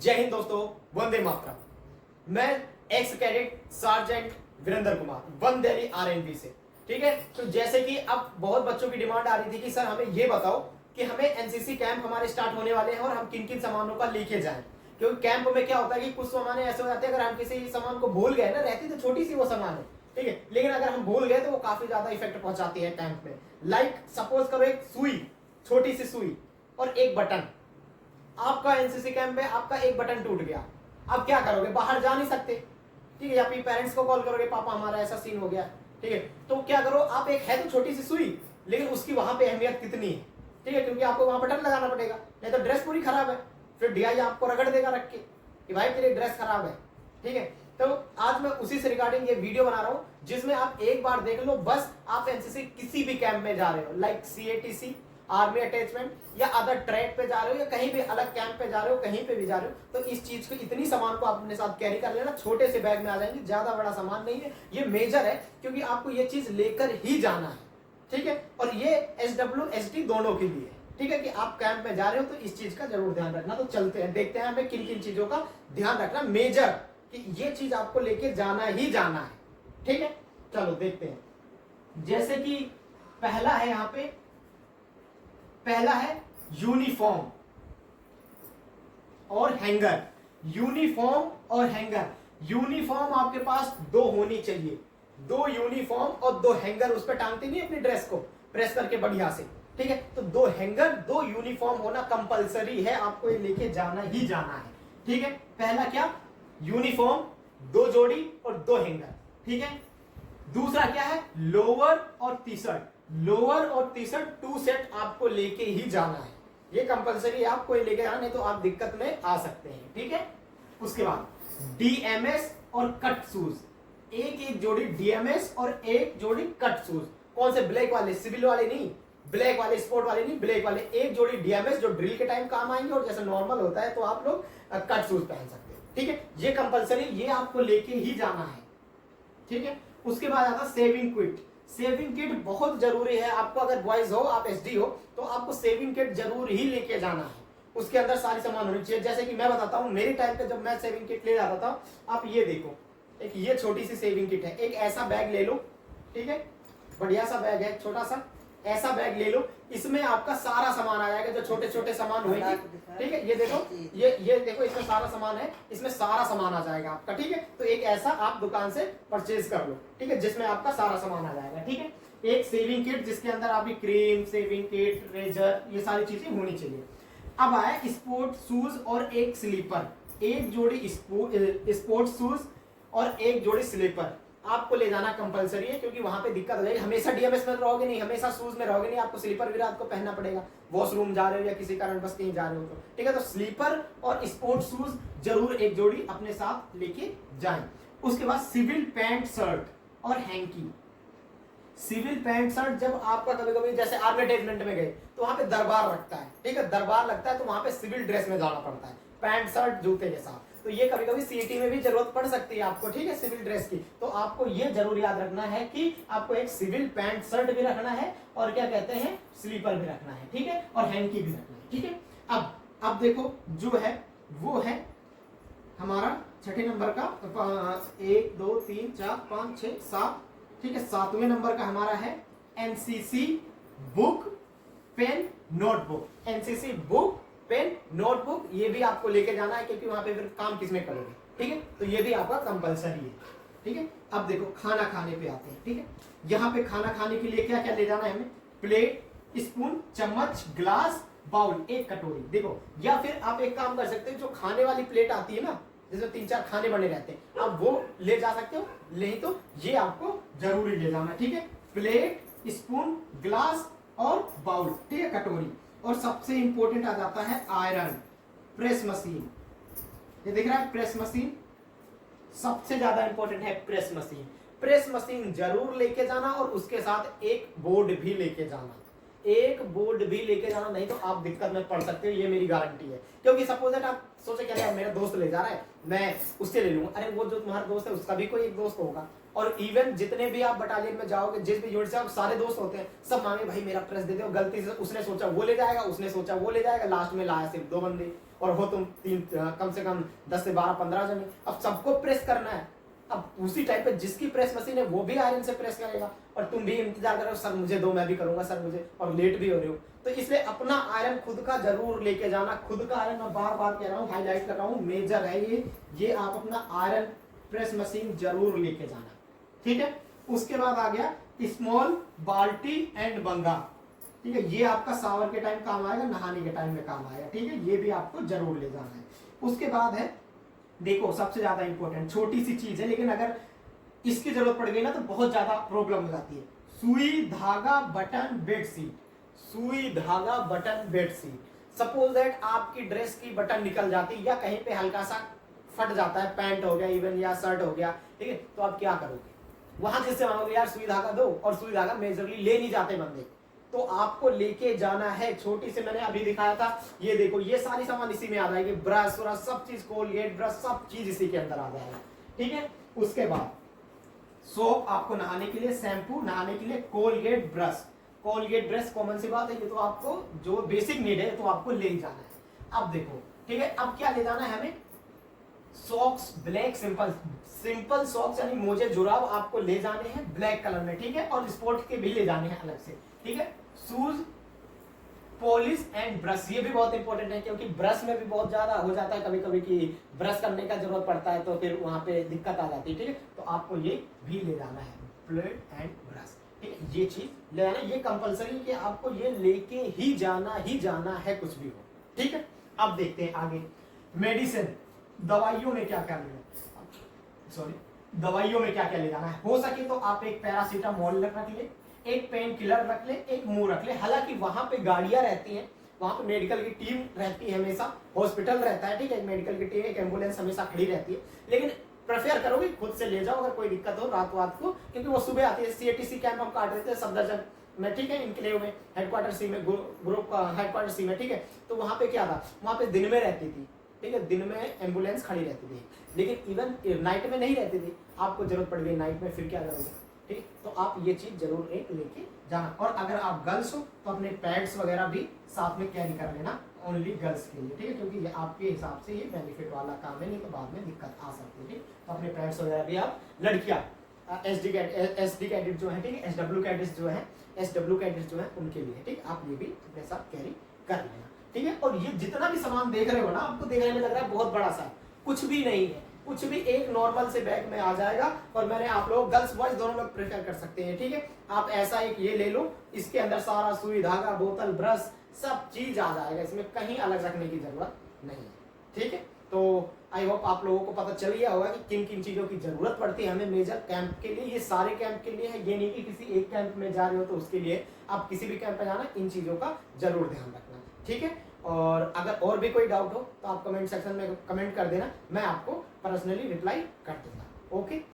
जय हिंद दोस्तों, वंदे मातरम। मैं ex cadet sergeant Virendra Kumar one Delhi RNB से। ठीक है, तो जैसे कि अब बहुत बच्चों की डिमांड आ रही थी कि सर हमें ये बताओ कि हमें एनसीसी कैंप हमारे स्टार्ट होने वाले हैं और हम किन किन सामानों का लेके जाएं। क्योंकि कैंप में क्या होता है कि कुछ सामान ऐसे हो जाते हैं, अगर हम किसी सामान को भूल गए ना, रहती तो छोटी सी वो सामान है, ठीक है, लेकिन अगर हम भूल गए तो वो काफी ज्यादा इफेक्ट पहुंचाती है कैंप में। लाइक सपोज करो एक सुई, छोटी सी सुई और एक बटन। आपका एनसीसी कैंप में आपका एक बटन टूट गया, अब क्या करोगे? बाहर जा नहीं सकते, ठीक है, या फिर पेरेंट्स को कॉल करोगे, पापा हमारा ऐसा सीन हो गया, ठीक है, तो क्या करो आप? एक है तो छोटी सी सुई, लेकिन उसकी वहां पे अहमियत कितनी है, ठीक है, क्योंकि आपको वहां बटन लगाना पड़ेगा, नहीं तो ड्रेस पूरी खराब है, फिर डीआई आपको रगड़ देगा रख के कि भाई तेरी ड्रेस खराब है। ठीक है, तो आज मैं उसी से रिगार्डिंग ये वीडियो बना रहा हूं, जिसमें आप एक बार देख लो, बस आप एनसीसी किसी भी कैंप में जा रहे हो, लाइक सीएटीसी, आर्मी अटैचमेंट या अदर ट्रैक पे जा रहे हो या कहीं भी अलग कैंप पे जा रहे हो, कहीं पे भी जा रहे हो, तो इस चीज को, इतनी सामान को आप अपने साथ कैरी कर लेना। छोटे से बैग में आ जाएंगे, ज्यादा बड़ा सामान नहीं है, ये मेजर है क्योंकि आपको ये चीज लेकर ही जाना है। ठीक है, और ये एसडब्ल्यू एसडी दोनों के लिए है। ठीक है, कि आप कैंप में जा रहे हो तो इस चीज का जरूर ध्यान रखना। तो चलते हैं, देखते हैं हमें किन किन चीजों का ध्यान रखना मेजर, कि ये चीज आपको लेके जाना ही जाना है। ठीक है, चलो देखते हैं। जैसे कि पहला है, यहां पे पहला है यूनिफॉर्म और हैंगर। यूनिफॉर्म और हैंगर। यूनिफॉर्म आपके पास दो होनी चाहिए, दो यूनिफॉर्म और दो हैंगर, उस पर टांगते नहीं अपनी ड्रेस को प्रेस करके बढ़िया से। ठीक है, तो दो हैंगर, दो यूनिफॉर्म होना कंपलसरी है, आपको ये लेके जाना ही जाना है। ठीक है, पहला क्या? यूनिफॉर्म, दो जोड़ी और दो हैंगर। ठीक है, दूसरा क्या है? लोअर और टी शर्ट। लोअर और टी शर्ट 2 सेट आपको लेके ही जाना है, ये कंपलसरी है, आपको ये लेके जाना, नहीं तो आप दिक्कत में आ सकते हैं। ठीक है, उसके बाद डीएमएस और कट शूज, एक एक जोड़ी डीएमएस और एक जोड़ी कट शूज। कौन से? ब्लैक वाले, सिविल वाले नहीं, ब्लैक वाले, स्पोर्ट वाले नहीं, ब्लैक वाले। एक जोड़ी डीएमएस जो ड्रिल के टाइम काम आएंगे, और जैसे नॉर्मल होता है तो आप लोग कट शूज पहन सकते हैं। ठीक है, ये कंपलसरी, ये आपको लेके ही जाना है। ठीक है, उसके बाद आता सेविंग किट। सेविंग किट बहुत जरूरी है आपको, अगर बॉयज हो, आप एसडी हो, तो आपको सेविंग किट जरूर ही लेके जाना है। उसके अंदर सारी सामान होनी चाहिए। जैसे कि मैं बताता हूं, मेरे टाइम पे जब मैं सेविंग किट ले जाता था, आप ये देखो, एक ये छोटी सी सेविंग किट है, एक ऐसा बैग ले लो, ठीक है, बढ़िया सा बैग है, छोटा सा ऐसा बैग ले लो, इसमें आपका सारा सामान आ जाएगा, जो छोटे छोटे सामान होंगे। ठीक है, ये देखो, ये देखो, इसमें सारा सामान है, इसमें सारा सामान आ जाएगा आपका। ठीक है, तो एक ऐसा आप दुकान से परचेज कर लो, ठीक है, जिसमें आपका सारा सामान आ जाएगा। ठीक है, एक सेविंग किट जिसके अंदर आपकी क्रीम, सेविंग किट, रेजर, ये सारी चीजें होनी चाहिए। अब आया स्पोर्ट शूज और एक स्लीपर। एक जोड़ी स्पोर्ट शूज और एक जोड़ी स्लीपर आपको ले जाना कंपलसरी है, क्योंकि वहां पे दिक्कत हो जाएगी। हमेशा डीएमएस में रहोगे नहीं, हमेशा शूज में रहोगे नहीं, आपको स्लीपर भी रात को पहनना पड़ेगा, वॉशरूम जा रहे हो या किसी कारण बस कहीं जा रहे हो तो। ठीक है, तो स्लीपर और स्पोर्ट शूज जरूर एक जोड़ी अपने साथ लेके जाएं। उसके बाद सिविल पैंट शर्ट और हैंकी। सिविल पैंट शर्ट, जब आपका कभी कभी जैसे आर्मी अटैचमेंट में गए तो वहां पे दरबार लगता है, ठीक है, दरबार लगता है, तो वहां पे सिविल ड्रेस में जाना पड़ता है, पैंट शर्ट जूते के साथ। तो ये कभी कभी सीईटी में भी जरूरत पड़ सकती है आपको, ठीक है, सिविल ड्रेस की। तो आपको ये जरूर याद रखना है कि आपको एक सिविल पैंट शर्ट भी रखना है, और क्या कहते हैं, स्लीपर भी रखना है। ठीक है, और हैंकी भी रखना है। ठीक है, अब देखो जो है वो है हमारा छठे नंबर का, 1 2 3 4 5 6 7, ठीक है, 7वें नंबर का हमारा है NCC book, pen, notebook. NCC book, pen, notebook, ये भी आपको लेके जाना है, क्योंकि वहां पे फिर काम किसमें करोगे। ठीक है, तो ये भी आपका कंपलसरी है। ठीक है, अब देखो खाना खाने पे आते हैं। ठीक है, यहाँ पे खाना खाने के लिए क्या क्या ले जाना है हमें? प्लेट, स्पून, चम्मच, ग्लास, बाउल, एक कटोरी। देखो, या फिर आप एक काम कर सकते हो, जो खाने वाली प्लेट आती है ना, जिसमें 3-4 खाने बने रहते हैं, आप वो ले जा सकते हो, नहीं तो ये आपको जरूरी ले जाना है। ठीक है, प्लेट, स्पून, ग्लास और बाउल, ठीक है, कटोरी। और सबसे इंपॉर्टेंट आ जाता है आयरन, प्रेस मशीन। ये दिख रहा है, प्रेस मशीन सबसे ज्यादा इंपॉर्टेंट है। प्रेस मशीन, प्रेस मशीन जरूर लेके जाना, और उसके साथ एक बोर्ड भी लेके जाना, एक बोर्ड भी लेके जाना, नहीं तो आप दिक्कत में पड़ सकते हो, ये मेरी गारंटी है। क्योंकि सपोज दैट आप सोचे क्या, मेरा दोस्त ले जा रहा है, मैं उससे ले लूंगा, अरे वो जो तुम्हारा दोस्त है उसका भी कोई एक दोस्त होगा। और इवन जितने भी आप बटालियन में जाओगे, जिस भी यूनिट से, आप सारे दोस्त होते हैं, सब मांगे भाई मेरा प्रेस दे दो, गलती से उसने सोचा वो ले जाएगा, उसने सोचा वो ले जाएगा, लास्ट में लाया सिर्फ 2 बंदे। और हो तुम कम से कम 10 से 12 15 जने, अब सबको प्रेस करना है। अब उसी टाइप पे जिसकी प्रेस मशीन है वो भी आयरन से प्रेस करेगा और तुम भी इंतजार करो सर मुझे दो, मैं भी करूंगा सर मुझे, और लेट भी हो रहे हो। तो इसलिए अपना आयरन खुद का जरूर लेके जाना, खुद का आयरन, मैं बार बार कह रहा हूँ, हाईलाइट कर रहा हूँ, मेजर है ये आप अपना आयरन प्रेस मशीन जरूर लेके जाना, ठीक है। उसके बाद आ गया स्मॉल बाल्टी एंड बंगा, ठीक है, ये आपका शावर के टाइम काम आएगा, नहाने के टाइम में काम आएगा, ठीक है, ये भी आपको जरूर ले जाना है। उसके बाद है, देखो सबसे ज्यादा इंपॉर्टेंट, छोटी सी चीज है लेकिन अगर इसकी जरूरत पड़ गई ना तो बहुत ज्यादा प्रॉब्लम हो जाती है, सुई धागा बटन बेडशीट, सुई धागा बटन बेडशीट। सपोज दैट आपकी ड्रेस की बटन निकल जाती है या कहीं पे हल्का सा फट जाता है, पैंट हो गया इवन या शर्ट हो गया, ठीक है, तो आप क्या करोगे, वहां जिससे मांगोगे यार सुई धागा दो, और सुई धागा मेजरली ले नहीं जाते बंदे, तो आपको लेके जाना है। छोटी से मैंने अभी दिखाया था, ये देखो ये सारी सामान इसी में आ जाएगी, ब्रश व्रश सब चीज, कोलगेट ब्रश सब चीज इसी के अंदर आ जाएगा, ठीक है। उसके बाद सोप आपको नहाने के लिए, शैम्पू नहाने के लिए, Colgate brush, Colgate brush common सी बात है, ये तो आपको जो बेसिक नीड है तो आपको ले ही जाना है। अब देखो, ठीक है, अब क्या ले जाना है हमें, socks black simple, simple socks यानी मोजे जुराब आपको ले जाने हैं ब्लैक कलर में, ठीक है, और स्पोर्ट के भी ले जाने हैं अलग से, ठीक है। शूज, पॉलिश एंड ब्रश, ये भी बहुत इंपॉर्टेंट है क्योंकि ब्रश में भी बहुत ज्यादा हो जाता है कभी कभी कि ब्रश करने का जरूरत पड़ता है तो फिर वहां पे दिक्कत आ जाती है, ठीक है, तो आपको ये भी ले जाना है, प्लेट एंड ब्रश, ठीक है, ये चीज ले जाना, ये कंपलसरी कि आपको ये लेके ही जाना है कुछ भी हो, ठीक है। अब देखते हैं आगे, मेडिसिन, दवाइयों में क्या क्या लेना, सॉरी, दवाइयों में क्या क्या ले जाना है, हो सके तो आप एक पैरासीटामोल रख ले, एक पेन किलर रख ले, एक मुंह रख ले। हालांकि वहां पे गाड़ियां रहती हैं, वहां पे मेडिकल की टीम रहती है हमेशा, हॉस्पिटल रहता है, ठीक है, मेडिकल की टीम, एक एम्बुलेंस हमेशा खड़ी रहती है, लेकिन प्रेफर करोगे खुद से ले जाओ अगर कोई दिक्कत हो रात को, क्योंकि वो सुबह आती है। सीएटीसी कैंप हम काट देते हैं सफदरजंग में, ठीक है, इनक्लेव में, हेडक्वार्टर सी में, ग्रुप का हेडक्वार्टर सी में, ठीक है। तो वहां पे क्या था, वहां पे दिन में रहती थी, ठीक है, दिन में एम्बुलेंस खड़ी रहती थी, लेकिन इवन नाइट में नहीं रहती थी। आपको जरूरत पड़ गई नाइट में, फिर क्या करोगे, ठीक, तो आप ये चीज जरूर एक लेके जाना। और अगर आप गर्ल्स हो तो अपने पैड्स वगैरह भी साथ में कैरी कर लेना, ओनली गर्ल्स के लिए, ठीक है, क्योंकि ये आपके हिसाब से ये बेनिफिट वाला काम है, नहीं तो बाद में दिक्कत आ सकती है, ठीक। तो अपने पैड्स वगैरह भी आप, लड़कियां एसडी कैडेट जो है, ठीक है, एसडब्ल्यू कैडेट्स जो है उनके लिए, ठीक, आप ये भी अपने साथ कैरी कर लेना, ठीक है। और ये जितना भी सामान देख रहे हो ना, आपको देखने में लग रहा है बहुत बड़ा सा, कुछ भी नहीं है, कुछ भी एक नॉर्मल से बैग में आ जाएगा। और मैंने आप लोग गर्ल्स बॉयज दोनों लोग प्रेफर कर सकते हैं, ठीक है। आप ऐसा एक ये ले लो, इसके अंदर सारा सुई धागा बोतल ब्रश सब चीज आ जाएगा, इसमें कहीं अलग रखने की जरूरत नहीं है, ठीक है। तो आई होप आप लोगों को पता चल गया होगा कि किन किन चीजों की जरूरत पड़ती है हमें मेजर कैंप के लिए। ये सारे कैंप के लिए है, ये नहीं कि किसी एक कैंप में जा रहे हो तो उसके लिए, आप किसी भी कैंप में जाना इन चीजों का जरूर ध्यान रखना, ठीक है। और अगर और भी कोई डाउट हो तो आप कमेंट सेक्शन में कमेंट कर देना, मैं आपको पर्सनली रिप्लाई कर दूंगा, ओके।